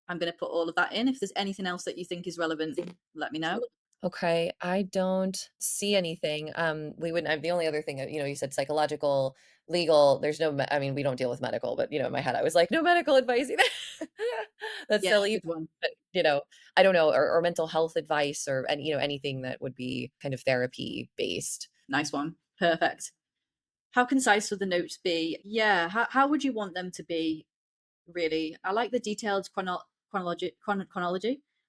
I'm going to put all of that in. If there's anything else that you think is relevant, let me know. Okay, I don't see anything. We wouldn't. The only other thing, you said psychological, legal. There's no. I mean, we don't deal with medical, but in my head, I was like, no medical advice either. That's Yeah, silly, good one. but I don't know, or mental health advice, or and anything that would be kind of therapy based. Nice one. Perfect. How concise would the notes be? Yeah, how would you want them to be, really? I like the detailed chronology,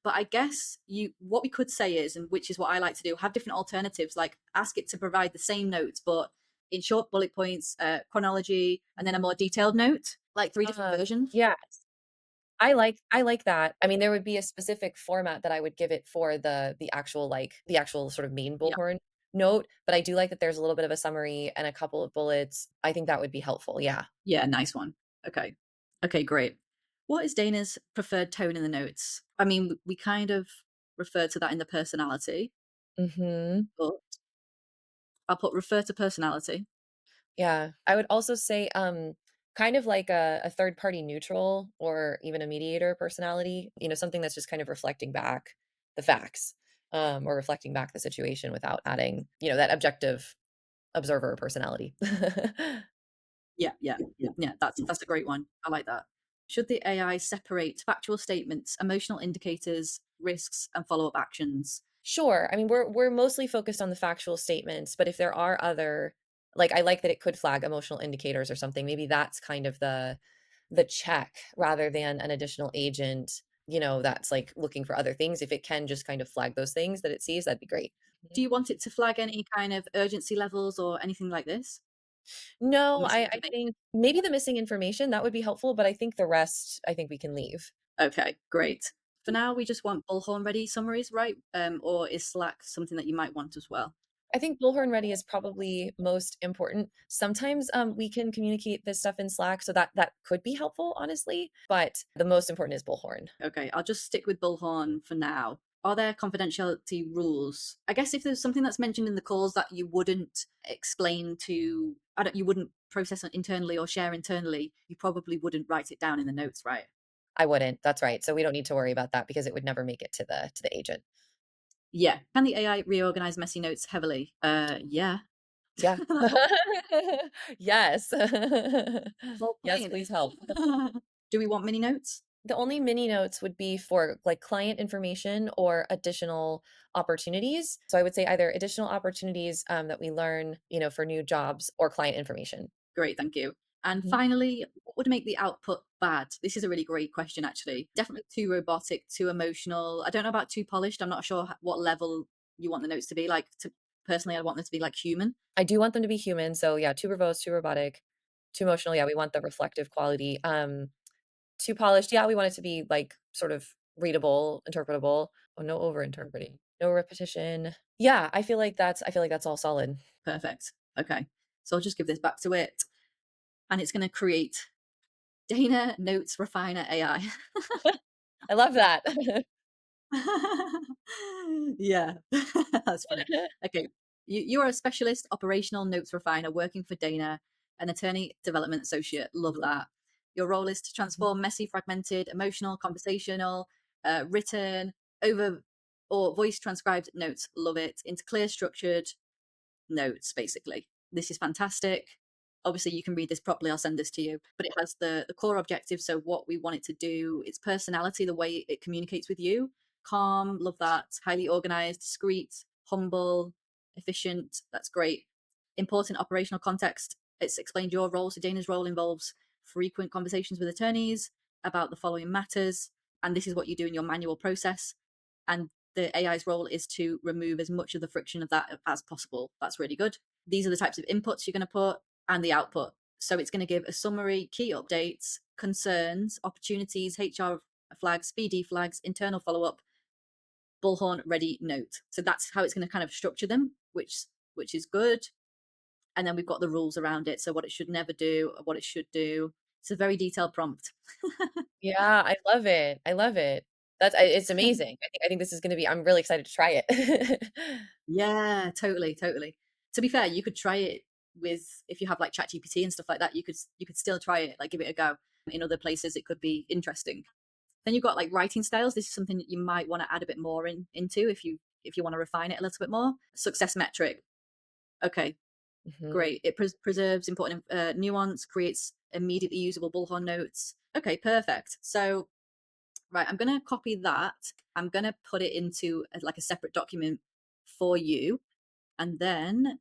but I guess what we could say is, and which is what I like to do, have different alternatives, like ask it to provide the same notes, but in short bullet points, chronology, and then a more detailed note, like three different versions. Yeah, I like that. I mean, there would be a specific format that I would give it for the actual sort of main Yeah. Bullhorn note, but I do like that there's a little bit of a summary and a couple of bullets. I think that would be helpful. Yeah. Yeah, nice one. Okay. Okay, great. What is Dana's preferred tone in the notes? I mean, we kind of refer to that in the personality, Mhm. but I'll put refer to personality. Yeah. I would also say, kind of like a third party neutral or even a mediator personality, something that's just kind of reflecting back the facts, or reflecting back the situation without adding, that objective observer personality. Yeah, yeah, yeah. That's a great one. I like that. Should the AI separate factual statements, emotional indicators, risks, and follow up actions? Sure. I mean, we're mostly focused on the factual statements, but if there are other, like, I like that it could flag emotional indicators or something. Maybe that's kind of the check rather than an additional agent, that's like looking for other things. If it can just kind of flag those things that it sees, that'd be great. Do you want it to flag any kind of urgency levels or anything like this? Or No, missing I information? think maybe the missing information that would be helpful, but I think the rest, I think we can leave. Okay, great. For now, we just want Bullhorn ready summaries, right? Or is Slack something that you might want as well? I think Bullhorn Ready is probably most important. Sometimes we can communicate this stuff in Slack, so that could be helpful, honestly. But the most important is Bullhorn. Okay, I'll just stick with Bullhorn for now. Are there confidentiality rules? I guess if there's something that's mentioned in the calls that you wouldn't explain to, I don't, you wouldn't process it internally or share internally, you probably wouldn't write it down in the notes, right? I wouldn't. That's right. So we don't need to worry about that because it would never make it to the agent. Yeah. Can the AI reorganize messy notes heavily? Yeah. Yeah. That's what Yes. the whole Yes, point. please help. Do we want mini notes? The only mini notes would be for like client information or additional opportunities. So I would say either additional opportunities that we learn, for new jobs or client information. Great, thank you. And Mhm. finally, what would make the output bad? This is a really great question, actually. Definitely too robotic, too emotional. I don't know about too polished. I'm not sure what level you want the notes to be. Personally, I want them to be like human. I do want them to be human. So yeah, too verbose, too robotic, too emotional. Yeah, we want the reflective quality. Too polished. Yeah, we want it to be like sort of readable, interpretable. Oh, no over interpreting. No repetition. Yeah, I feel like that's all solid. Perfect. Okay. So I'll just give this back to it. And it's going to create Dana Notes Refiner AI. I love that. Yeah, that's funny. Okay, you are a specialist operational notes refiner working for Dana, an attorney development associate. Love that. Your role is to transform messy, fragmented, emotional, conversational, written, over or voice transcribed notes. Love it into clear, structured notes. Basically, this is fantastic. Obviously, you can read this properly. I'll send this to you, but it has the core objectives. So, what we want it to do, its personality, the way it communicates with you. Calm, love that. Highly organized, discreet, humble, efficient. That's great. Important operational context. It's explained your role. So, Dana's role involves frequent conversations with attorneys about the following matters. And this is what you do in your manual process. And the AI's role is to remove as much of the friction of that as possible. That's really good. These are the types of inputs you're going to put and the output. So it's going to give a summary, key updates, concerns, opportunities, HR flags, BD flags, internal follow up, Bullhorn ready note. So that's how it's going to kind of structure them, which is good. And then we've got the rules around it. So what it should never do, what it should do. It's a very detailed prompt. Yeah, I love it. I love it. It's amazing. I think this is gonna be I'm really excited to try it. Yeah, totally, totally. To be fair, you could try it with if you have like ChatGPT and stuff like that. You could still try it, like give it a go. In other places, it could be interesting. Then you've got like writing styles. This is something that you might want to add a bit more into if you want to refine it a little bit more. Success metric. Okay, Mhm. great. It preserves important nuance, creates immediately usable bullhorn notes. Okay, perfect. So right, I'm going to copy that. I'm going to put it into like a separate document for you. And then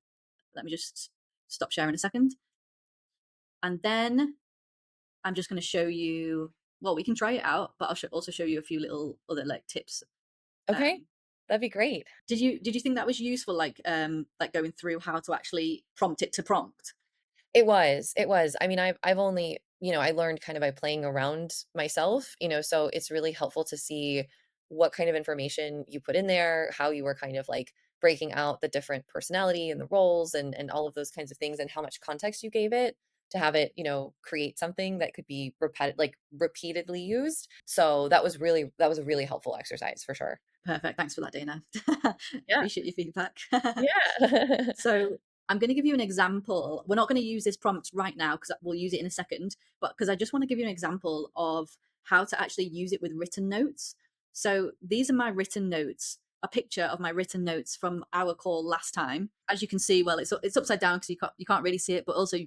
let me just stop sharing a second. And then I'm just going to show you, well, we can try it out, but I'll also show you a few little other like tips. Okay. Um, That'd be great. did you think that was useful, like going through how to actually prompt it to prompt? It was. I mean, I've only, I learned kind of by playing around myself, so it's really helpful to see what kind of information you put in there, how you were kind of like breaking out the different personality and the roles and all of those kinds of things and how much context you gave it. to have it, create something that could be repeatedly used. So that was a really helpful exercise for sure. Perfect. Thanks for that, Dana. Yeah. Appreciate your feedback. Yeah. So I'm going to give you an example. We're not going to use this prompt right now because we'll use it in a second, but because I just want to give you an example of how to actually use it with written notes. So these are my written notes, a picture of my written notes from our call last time. As you can see, well, it's upside down because you can't really see it, but also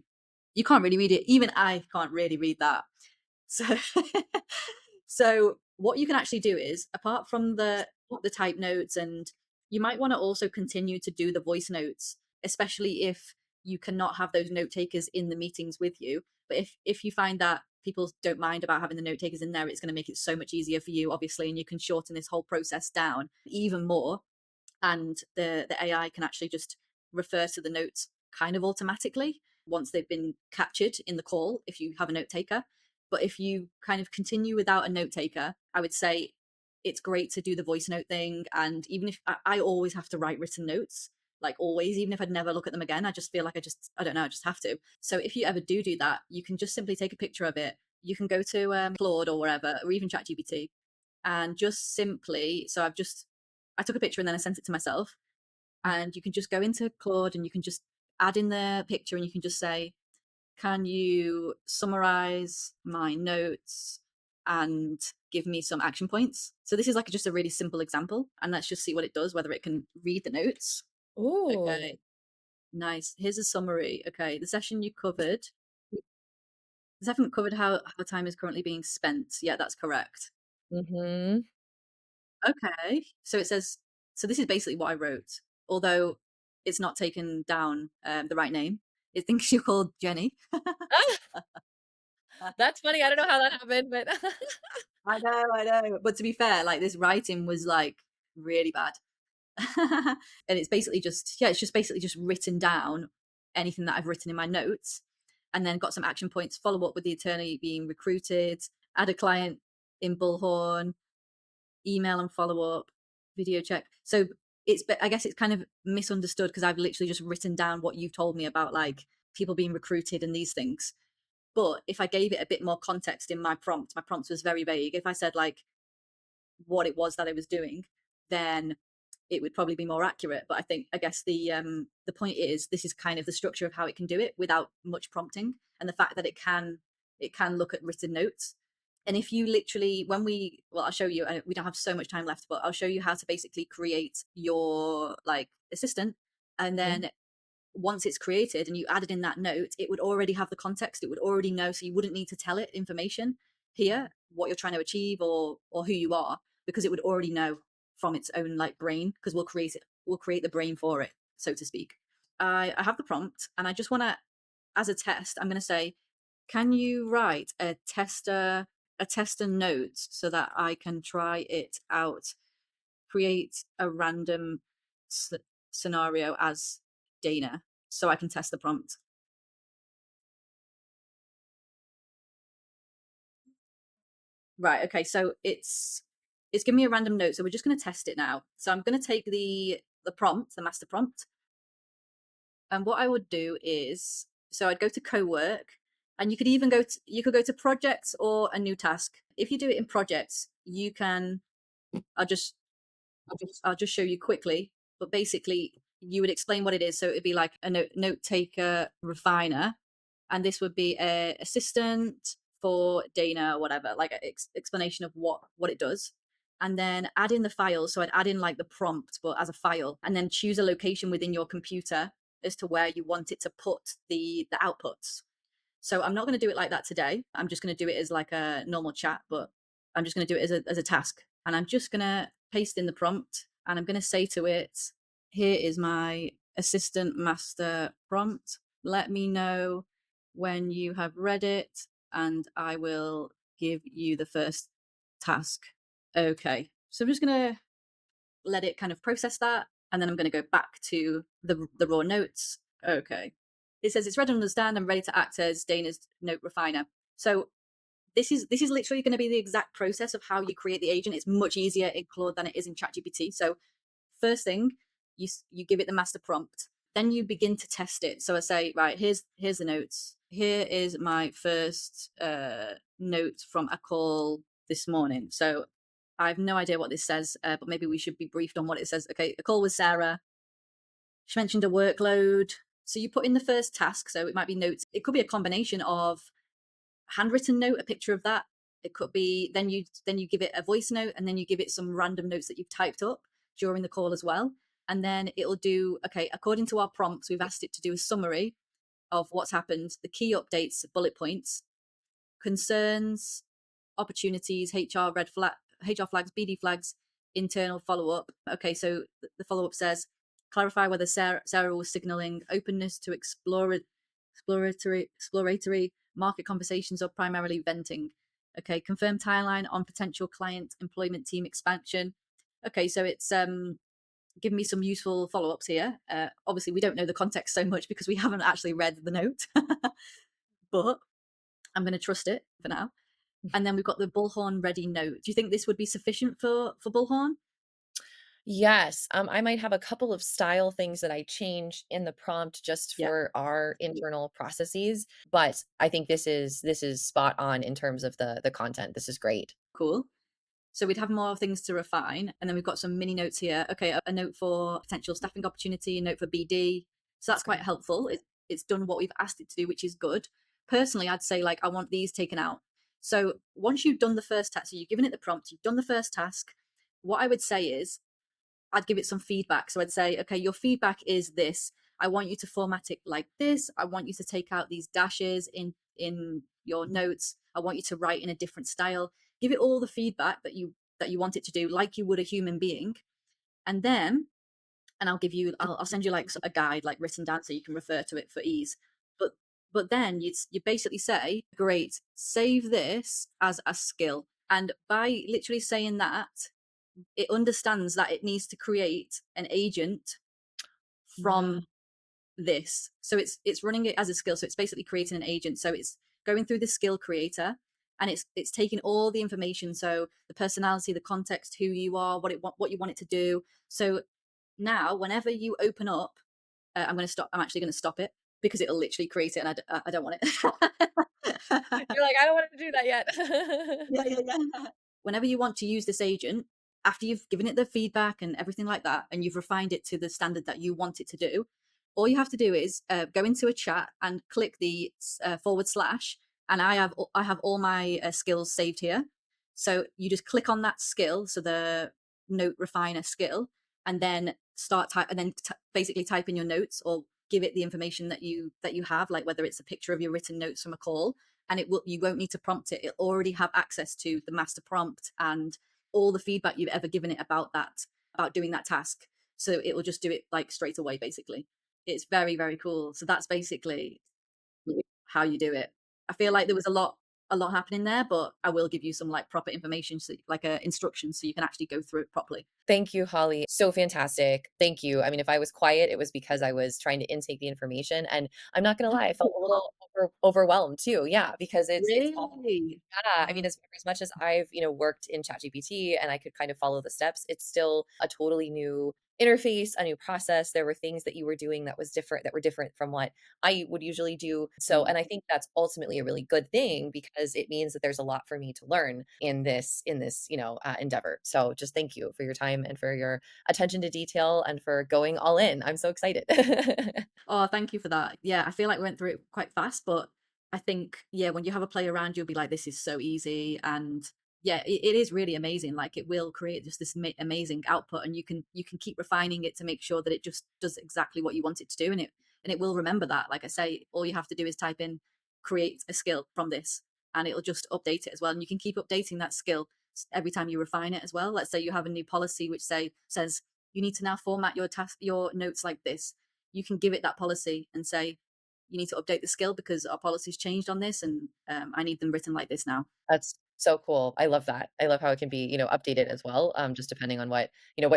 you can't really read it. Even I can't really read that. So, so what you can actually do is, apart from the type notes, and you might want to also continue to do the voice notes, especially if you cannot have those note takers in the meetings with you. But if you find that people don't mind about having the note takers in there, it's going to make it so much easier for you, obviously, and you can shorten this whole process down even more. And the AI can actually just refer to the notes kind of automatically once they've been captured in the call if you have a note taker. But if you kind of continue without a note taker, I would say it's great to do the voice note thing. And even if I always have to write written notes, like always, even if I'd never look at them again, I just feel like I don't know, I just have to. So if you ever do that, you can just simply take a picture of it. You can go to Claude or wherever, or even ChatGPT, and just simply, I took a picture and then I sent it to myself. And you can just go into Claude and you can just add in the picture and you can just say, can you summarize my notes and give me some action points? So this is like just a really simple example, and let's just see what it does, whether it can read the notes. Ooh. Okay, nice. Here's a summary. Okay, the session you covered. The session covered how time is currently being spent. Yeah, that's correct. Mhm. Okay, so it says, so this is basically what I wrote, although it's not taken down the right name. It thinks you're called Jenny. That's funny. I don't know how that happened, but I know. But to be fair, like this writing was like really bad. And it's basically just, yeah, it's just basically just written down anything that I've written in my notes and then got some action points, follow up with the attorney being recruited, add a client in Bullhorn, email and follow up, video check. So I guess it's kind of misunderstood because I've literally just written down what you've told me about like people being recruited and these things. But if I gave it a bit more context in my prompt was very vague. If I said like what it was that I was doing, then it would probably be more accurate. But I guess the point is this is kind of the structure of how it can do it without much prompting, and the fact that it can look at written notes. And if you literally, I'll show you, we don't have so much time left, but I'll show you how to basically create your like assistant. And then once it's created and you added in that note, it would already have the context. It would already know. So you wouldn't need to tell it information here, what you're trying to achieve or who you are, because it would already know from its own like brain, because we'll create the brain for it, so to speak. I have the prompt and I just want to, as a test, I'm going to say, can you write a tester note so that I can try it out? Create a random scenario as Dana so I can test the prompt. Right. Okay. So it's giving me a random note. So we're just going to test it now. So I'm going to take the prompt, the master prompt, and what I would do is, so I'd go to co-work, and you could even you could go to projects or a new task. If you do it in projects, you can. I'll just I'll just show you quickly. But basically, you would explain what it is. So it'd be like a note taker refiner, and this would be a assistant for Dana or whatever, like an explanation of what it does. And then add in the file. So I'd add in like the prompt, but as a file, and then choose a location within your computer as to where you want it to put the outputs. So I'm not going to do it like that today. I'm just going to do it as like a normal chat, but I'm just going to do it as a task. And I'm just going to paste in the prompt and I'm going to say to it, here is my assistant master prompt. Let me know when you have read it and I will give you the first task. Okay. So I'm just going to let it kind of process that. And then I'm going to go back to the raw notes. Okay. It says it's ready to understand and ready to act as Dana's note refiner. So this is literally going to be the exact process of how you create the agent. It's much easier in Claude than it is in ChatGPT. So first thing, you give it the master prompt, then you begin to test it. So I say, right, here's the notes, here is my first note from a call this morning. So I have no idea what this says, but maybe we should be briefed on what it says. Okay, a call with Sarah. She mentioned a workload. So you put in the first task. So it might be notes. It could be a combination of handwritten note, a picture of that. It could be then you give it a voice note, and then you give it some random notes that you've typed up during the call as well. And then it'll do, okay, according to our prompts, we've asked it to do a summary of what's happened, the key updates, bullet points, concerns, opportunities, HR flags, BD flags, internal follow-up. Okay, so the follow-up says, clarify whether Sarah was signaling openness to exploratory market conversations or primarily venting. Okay, confirm timeline on potential client employment team expansion. Okay, so it's give me some useful follow-ups here. Obviously, we don't know the context so much because we haven't actually read the note, but I'm going to trust it for now. And then we've got the Bullhorn ready note. Do you think this would be sufficient for Bullhorn? Yes, I might have a couple of style things that I change in the prompt just Yeah, for our internal processes, but I think this is spot on in terms of the content. This is great. cool. So we'd have more things to refine. And then we've got some mini notes here. Okay, a note for potential staffing opportunity, a note for BD. So that's quite Great. helpful. It's done what we've asked it to do, which is good. Personally, I'd say like I want these taken out. So once you've done the first task, so you've given it the prompt, you've done the first task, what I would say is I'd give it some feedback. So I'd say, okay, your feedback is this. I want you to format it like this. I want you to take out these dashes in your notes. I want you to write in a different style. Give it all the feedback that you want it to do, like you would a human being. And then, and I'll send you like a guide, like written down, so you can refer to it for ease. But then you basically say, great, save this as a skill. And by literally saying that, it understands that it needs to create an agent Wow. from this. So it's running it as a skill. So it's basically creating an agent. So it's going through the skill creator, and it's taking all the information. So the personality, the context, who you are, what you want it to do. So now, whenever you open up, I'm going to stop. I'm actually going to stop it because it'll literally create it, and I don't want it. You're like, I don't want to do that yet. Yeah. Whenever you want to use this agent, after you've given it the feedback and everything like that, and you've refined it to the standard that you want it to do, all you have to do is go into a chat and click the /, and I have all my skills saved here. So you just click on that skill, so the note refiner skill, and then basically type in your notes or give it the information that you have, like whether it's a picture of your written notes from a call, and you won't need to prompt it. It'll already have access to the master prompt and all the feedback you've ever given it about doing that task. So it will just do it like straight away, basically. It's very, very cool. So that's basically how you do it. I feel like there was a lot happening there, but I will give you some like proper information, so like instructions, so you can actually go through it properly. Thank you, Holly. So fantastic. Thank you. I mean, if I was quiet, it was because I was trying to intake the information. And I'm not going to lie, I felt a little overwhelmed too. Yeah, because it's Really? yeah, I mean, as much as I've, worked in ChatGPT and I could kind of follow the steps, it's still a totally new interface, a new process. There were things that you were doing that were different from what I would usually do. So, and I think that's ultimately a really good thing because it means that there's a lot for me to learn in this endeavor. So, just thank you for your time and for your attention to detail and for going all in. I'm so excited. Oh, thank you for that. Yeah, I feel like we went through it quite fast, but I think, yeah, when you have a play around, you'll be like, this is so easy. And yeah, it is really amazing. Like it will create just this amazing output, and you can keep refining it to make sure that it just does exactly what you want it to do. And it will remember that. Like I say, all you have to do is type in create a skill from this, and it'll just update it as well. And you can keep updating that skill every time you refine it as well. Let's say you have a new policy which says you need to now format your notes like this. You can give it that policy and say, you need to update the skill because our policy's changed on this, and I need them written like this now. That's so cool. I love that. I love how it can be, updated as well, just depending on what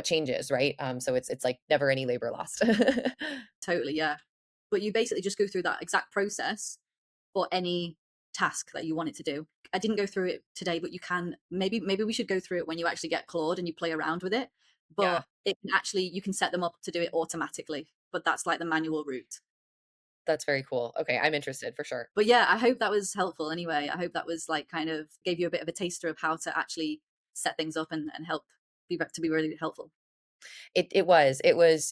changes, right? So it's like never any labor lost. Totally, yeah. But you basically just go through that exact process for any task that you want it to do. I didn't go through it today, but you can maybe we should go through it when you actually get Claude and you play around with it. Yeah. But you can set them up to do it automatically. But that's like the manual route. That's very cool. Okay, I'm interested for sure. But yeah, I hope that was helpful anyway. I hope that was like kind of gave you a bit of a taster of how to actually set things up and help to be really helpful. It was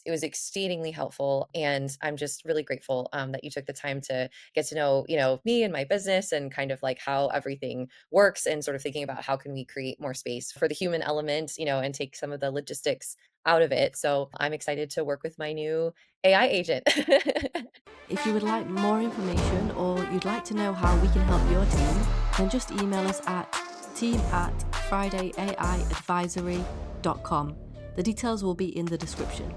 exceedingly helpful, and I'm just really grateful that you took the time to get to know, me and my business and kind of like how everything works, and sort of thinking about how can we create more space for the human element, and take some of the logistics out of it. So I'm excited to work with my new AI agent. If you would like more information or you'd like to know how we can help your team, then just email us at team@fridayaiadvisory.com. The details will be in the description.